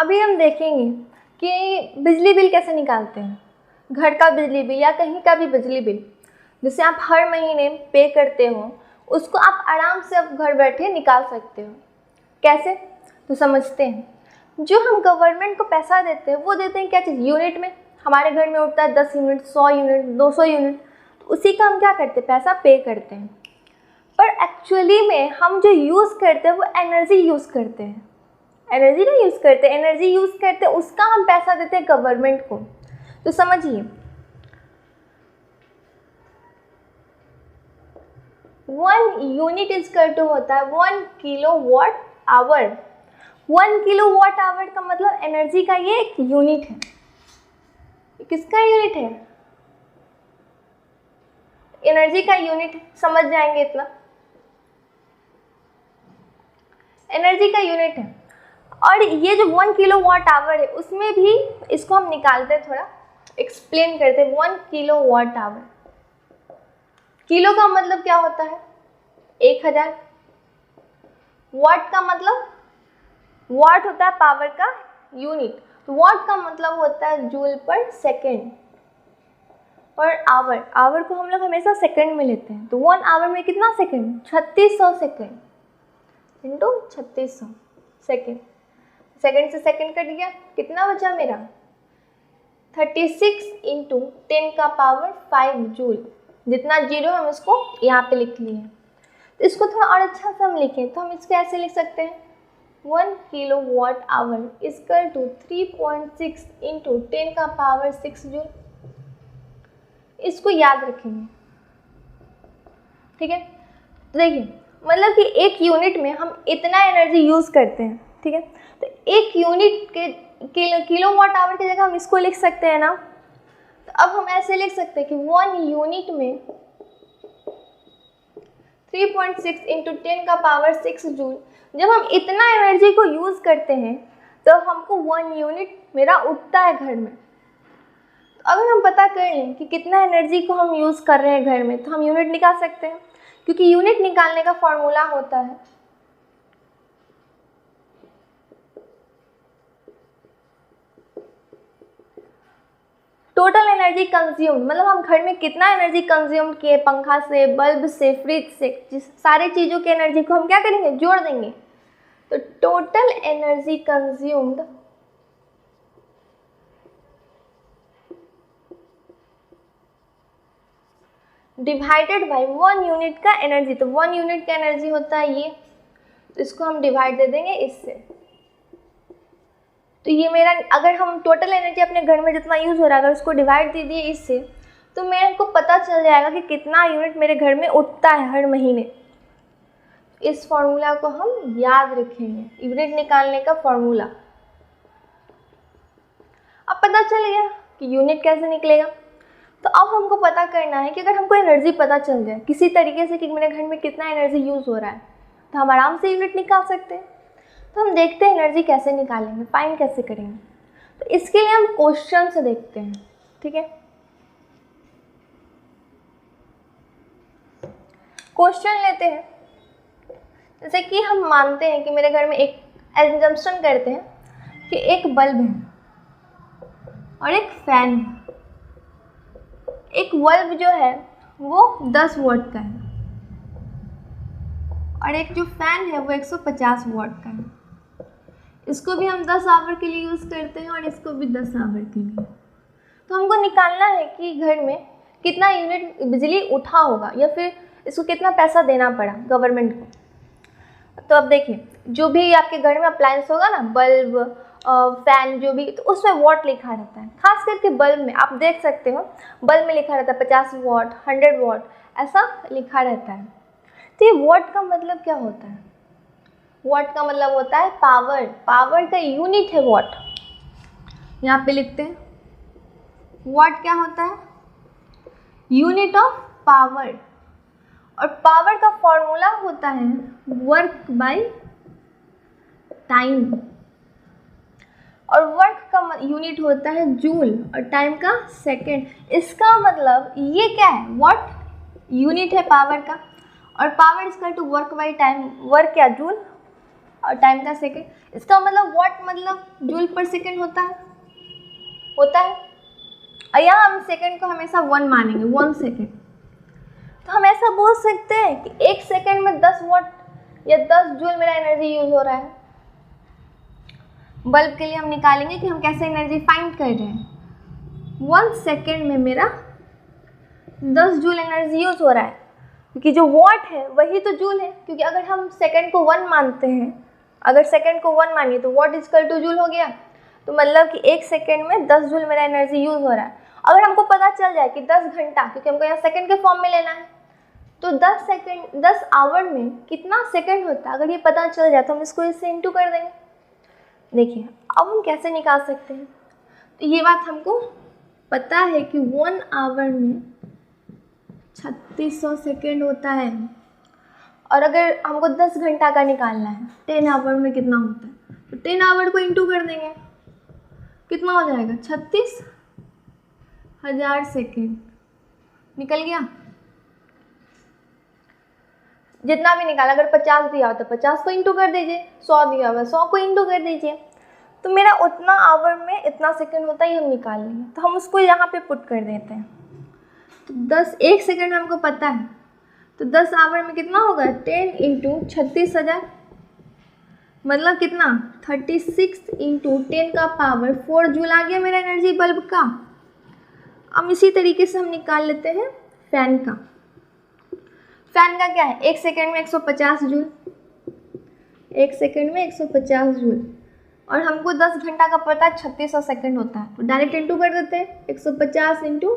अभी हम देखेंगे कि बिजली बिल कैसे निकालते हैं, घर का बिजली बिल या कहीं का भी बिजली बिल जिसे आप हर महीने पे करते हो, उसको आप आराम से अब घर बैठे निकाल सकते हो। कैसे, तो समझते हैं। जो हम गवर्नमेंट को पैसा देते हैं वो देते हैं क्या चीज़, यूनिट में। हमारे घर में उठता है 10 यूनिट, 100 यूनिट, 200 यूनिट, तो उसी का हम क्या करते हैं, पैसा पे करते हैं। पर एक्चुअली में हम जो यूज़ करते हैं वो एनर्जी यूज़ करते हैं, एनर्जी नहीं यूज़ करते, एनर्जी यूज़ करते हैं, उसका हम पैसा देते हैं गवर्नमेंट को। तो समझिए, 1 यूनिट इक्वल टू होता है 1 किलोवाट आवर। 1 किलोवाट आवर का मतलब एनर्जी का ये एक यूनिट है। किसका यूनिट है, एनर्जी का यूनिट है। समझ जाएंगे इतना, एनर्जी का यूनिट है। और ये जो 1 किलोवाट आवर है उसमें भी इसको हम निकालते हैं, थोड़ा एक्सप्लेन करते हैं। 1 किलोवाट आवर, किलो का मतलब क्या होता है, 1000। वाट का मतलब, वाट होता है पावर का यूनिट, तो वाट का मतलब होता है जूल पर सेकेंड। और आवर, आवर को हम लोग हमेशा सेकंड में लेते हैं, तो 1 आवर में कितना second, 3600 second into 3600 second. Second से सेकंड कट गया, कितना बचा मेरा, 36 इंटू 10 का पावर 5 जूल। जितना जीरो हम इसको यहाँ पे लिख लिए। तो इसको थोड़ा और अच्छा से हम लिखें तो हम इसको ऐसे लिख सकते हैं, 1 kilowatt hour equal to 3.6 into 10 का पावर 6 जूल। इसको याद रखेंगे, ठीक है। तो देखिए, मतलब कि एक यूनिट में हम इतना एनर्जी यूज़ करते हैं, ठीक है। तो एक यूनिट के किलोवाट आवर की जगह हम इसको लिख सकते हैं ना। तो अब हम ऐसे लिख सकते हैं कि 1 यूनिट में 3.6 इंटू 10 का पावर 6 जूल। जब हम इतना एनर्जी को यूज़ करते हैं तो हमको 1 यूनिट मेरा उठता है घर में। तो अगर हम पता कर लें कि कितना एनर्जी को हम यूज़ कर रहे हैं घर में, तो हम यूनिट निकाल सकते हैं, क्योंकि यूनिट निकालने का फॉर्मूला होता है टोटल एनर्जी कंज्यूम्ड। मतलब हम घर में कितना एनर्जी कंज्यूम किए, पंखा से, बल्ब से, फ्रिज से, जिस सारे चीज़ों की एनर्जी को हम क्या करेंगे, जोड़ देंगे। तो total energy consumed divided by 1 unit का एनर्जी। तो 1 यूनिट का एनर्जी होता है ये, तो इसको हम डिवाइड दे देंगे इससे। तो ये मेरा, अगर हम टोटल एनर्जी अपने घर में जितना यूज़ हो रहा है अगर उसको डिवाइड दे दिए इससे, तो मेरे को पता चल जाएगा कि कितना यूनिट मेरे घर में उठता है हर महीने। इस फॉर्मूला को हम याद रखेंगे, यूनिट निकालने का फॉर्मूला। अब पता चल गया कि यूनिट कैसे निकलेगा। तो अब हमको पता करना है कि अगर हमको एनर्जी पता चल जाए किसी तरीके से कि मेरे घर में कितना एनर्जी यूज़ हो रहा है, तो हम आराम से यूनिट निकाल सकते हैं। तो हम देखते हैं एनर्जी कैसे निकालेंगे, फाइंड कैसे करेंगे। तो इसके लिए हम क्वेश्चन से देखते हैं, ठीक है। क्वेश्चन लेते हैं, जैसे कि हम मानते हैं कि मेरे घर में एक एजम्पशन करते हैं कि एक बल्ब है और एक फैन है। एक बल्ब जो है वो 10 वॉट का है और एक जो फैन है वो 150 वॉट का है। इसको भी हम 10 आवर के लिए यूज़ करते हैं और इसको भी 10 आवर के लिए। तो हमको निकालना है कि घर में कितना यूनिट बिजली उठा होगा या फिर इसको कितना पैसा देना पड़ा गवर्नमेंट को। तो अब देखिए, जो भी आपके घर में अप्लायंस होगा ना, बल्ब, फैन, जो भी, तो उसमें वॉट लिखा रहता है। खास करके बल्ब में आप देख सकते हो, बल्ब में लिखा रहता है 50 वॉट, 100 वॉट, ऐसा लिखा रहता है। तो ये वॉट का मतलब क्या होता है, वॉट का मतलब होता है पावर, पावर का यूनिट है वॉट। यहाँ पे लिखते हैं वॉट क्या होता है, यूनिट ऑफ पावर। और पावर का फॉर्मूला होता है वर्क बाय टाइम, और वर्क का यूनिट होता है जूल और टाइम का सेकेंड। इसका मतलब ये क्या है, वॉट यूनिट है पावर का और power equal to work by time. Work क्या, जूल, और टाइम का सेकंड। इसका मतलब वॉट मतलब जूल पर सेकंड होता है और यहाँ हम सेकंड को हमेशा 1 मानेंगे, 1 सेकंड। तो हम ऐसा बोल सकते हैं कि 1 सेकंड में 10 वॉट या 10 जूल मेरा एनर्जी यूज हो रहा है। बल्ब के लिए हम निकालेंगे कि हम कैसे एनर्जी फाइंड कर रहे हैं। 1 सेकंड में मेरा 10 जूल एनर्जी यूज हो रहा है, क्योंकि जो वॉट है वही तो जूल है। क्योंकि अगर हम सेकंड को 1 मानते हैं, अगर सेकंड को 1 मानिए तो वॉट इजकल टू जूल हो गया। तो मतलब कि 1 सेकंड में 10 जूल मेरा एनर्जी यूज हो रहा है। अगर हमको पता चल जाए कि 10 घंटा, क्योंकि हमको यहाँ सेकंड के फॉर्म में लेना है, तो 10 आवर में कितना सेकंड होता है, अगर ये पता चल जाए तो हम इसको इससे इंटू कर देंगे। देखिए अब हम कैसे निकाल सकते हैं। तो ये बात हमको पता है कि 1 आवर में 3600 सेकेंड होता है। और अगर हमको 10 घंटा का निकालना है, 10 आवर में कितना होता है, तो 10 आवर को इंटू कर देंगे, कितना हो जाएगा 36,000 सेकेंड। निकल गया। जितना भी निकाला, अगर 50 दिया हो तो 50 को इंटू कर दीजिए, 100 दिया हुआ 100 को इंटू कर दीजिए। तो मेरा उतना आवर में इतना सेकंड होता है, हम निकाल लेंगे। तो हम उसको यहाँ पे पुट कर देते हैं। तो 1 सेकंड में हमको पता है, तो 10 आवर में कितना होगा, 10 इंटू 36,000, मतलब कितना 36 इंटू 10 का पावर 4 जूल आ गया मेरा एनर्जी बल्ब का। अब इसी तरीके से हम निकाल लेते हैं फैन का। फैन का क्या है, 1 सेकंड में 150 जूल, 1 सेकंड में 150 जूल। और हमको 10 घंटा का पता है 3600 सेकंड होता है, तो डायरेक्ट इंटू कर देते हैं। 150 इंटू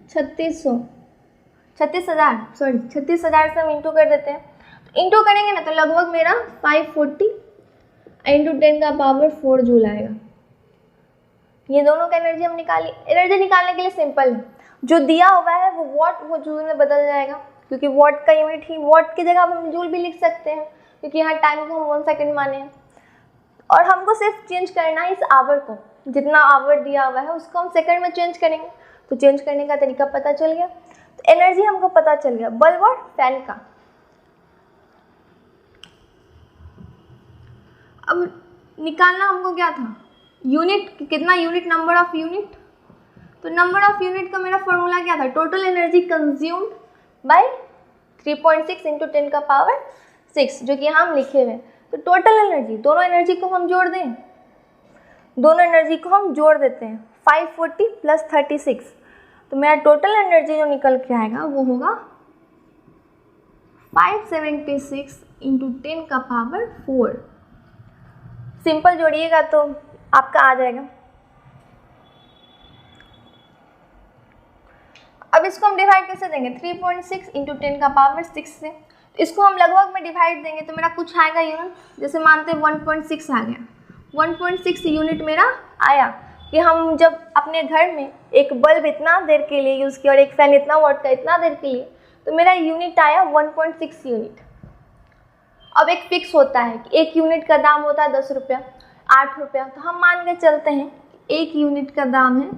36,000 से हम इंटू कर देते हैं। तो इंटू करेंगे ना तो लगभग मेरा 540 इंटू 10 का पावर 4 जूल आएगा। ये दोनों का एनर्जी हम निकाली। एनर्जी निकालने के लिए सिंपल है, जो दिया हुआ है वो वॉट वो जूल में बदल जाएगा, क्योंकि वॉट का यूनिट ही, वॉट की जगह हम जूल भी लिख सकते हैं, क्योंकि यहाँ टाइम को हम 1 सेकंड माने हैं। और हमको सिर्फ चेंज करना है इस आवर को, जितना आवर दिया हुआ है उसको हम सेकंड में चेंज करेंगे। तो चेंज करने का तरीका पता चल गया, तो एनर्जी हमको पता चल गया बल्ब और फैन का। अब निकालना हमको क्या था, यूनिट, कितना यूनिट, नंबर ऑफ यूनिट। तो नंबर ऑफ यूनिट का मेरा फॉर्मूला क्या था, total energy consumed by 3.6 into 10 का पावर 6, जो कि यहाँ हम लिखे हुए हैं। तो टोटल एनर्जी, दोनों एनर्जी को हम जोड़ दें, दोनों एनर्जी को हम जोड़ देते हैं, 540 प्लस 36। तो मेरा टोटल एनर्जी जो निकल के आएगा वो होगा 576 इंटू 10 का पावर 4। सिंपल जोड़िएगा तो आपका आ जाएगा। अब इसको हम डिवाइड कैसे देंगे, 3.6 इंटू 10 का पावर 6 से। इसको हम लगभग में डिवाइड देंगे तो मेरा कुछ आएगा यूनिट, जैसे मानते हैं 1.6 आ गया, 1.6 यूनिट मेरा आया। कि हम जब अपने घर में एक बल्ब इतना देर के लिए यूज़ किया और एक फ़ैन इतना वॉट का इतना देर के लिए, तो मेरा यूनिट आया 1.6 यूनिट। अब एक फिक्स होता है कि 1 यूनिट का दाम होता है 10 रुपया, 8 रुपया। तो हम मान के चलते हैं 1 यूनिट का दाम है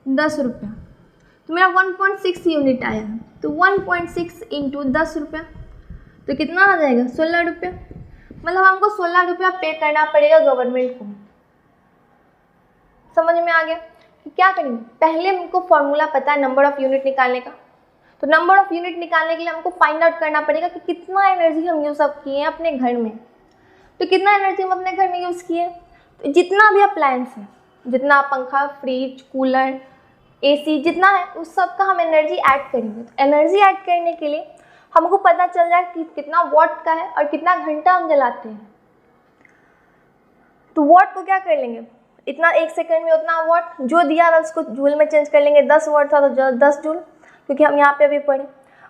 10 रुपया, तो मेरा 1.6 यूनिट आया है। तो 1.6 इंटू 10 रुपया, तो कितना आ जाएगा 16 रुपया। मतलब हमको 16 रुपया पे करना पड़ेगा गवर्नमेंट को। समझ में आ गया कि क्या करेंगे। पहले हमको फॉर्मूला पता है नंबर ऑफ यूनिट निकालने का, तो नंबर ऑफ यूनिट निकालने के लिए हमको फाइंड आउट करना पड़ेगा कि कितना एनर्जी हम यूज़ अप किए हैं अपने घर में। तो कितना एनर्जी हम अपने घर में यूज़ किए, तो जितना भी अप्लायंस है, जितना पंखा, फ्रिज, कूलर, AC जितना है, उस सब का हम एनर्जी ऐड करेंगे। तो एनर्जी ऐड करने के लिए हमको पता चल जाए कि कितना वॉट का है और कितना घंटा हम जलाते हैं। तो वॉट को क्या कर लेंगे, इतना 1 सेकंड में उतना वॉट जो दिया है उसको जूल में चेंज कर लेंगे। 10 वॉट था तो 10 जूल, क्योंकि हम यहाँ पे अभी पढ़े।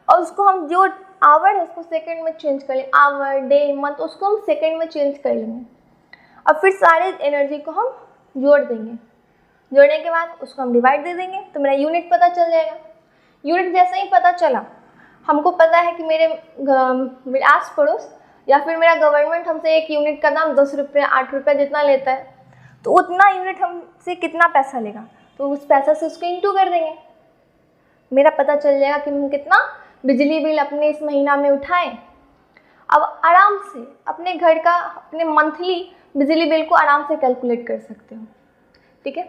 और उसको हम जो आवर है उसको सेकंड में चेंज कर लेंगे, आवर, डे, मंथ, उसको हम सेकंड में चेंज कर लेंगे। और फिर सारे एनर्जी को हम जोड़ देंगे। जोड़ने के बाद उसको हम डिवाइड दे देंगे, तो मेरा यूनिट पता चल जाएगा। यूनिट जैसे ही पता चला, हमको पता है कि मेरे आस पड़ोस या फिर मेरा गवर्नमेंट हमसे 1 यूनिट का दाम 10 रुपये, 8 रुपये जितना लेता है, तो उतना यूनिट हमसे कितना पैसा लेगा, तो उस पैसा से उसको इंटू कर देंगे। मेरा पता चल जाएगा कि हम कितना बिजली बिल अपने इस महीना में उठाएं। अब आराम से अपने घर का अपने मंथली बिजली बिल को आराम से कैलकुलेट कर सकते हो। ठीक है,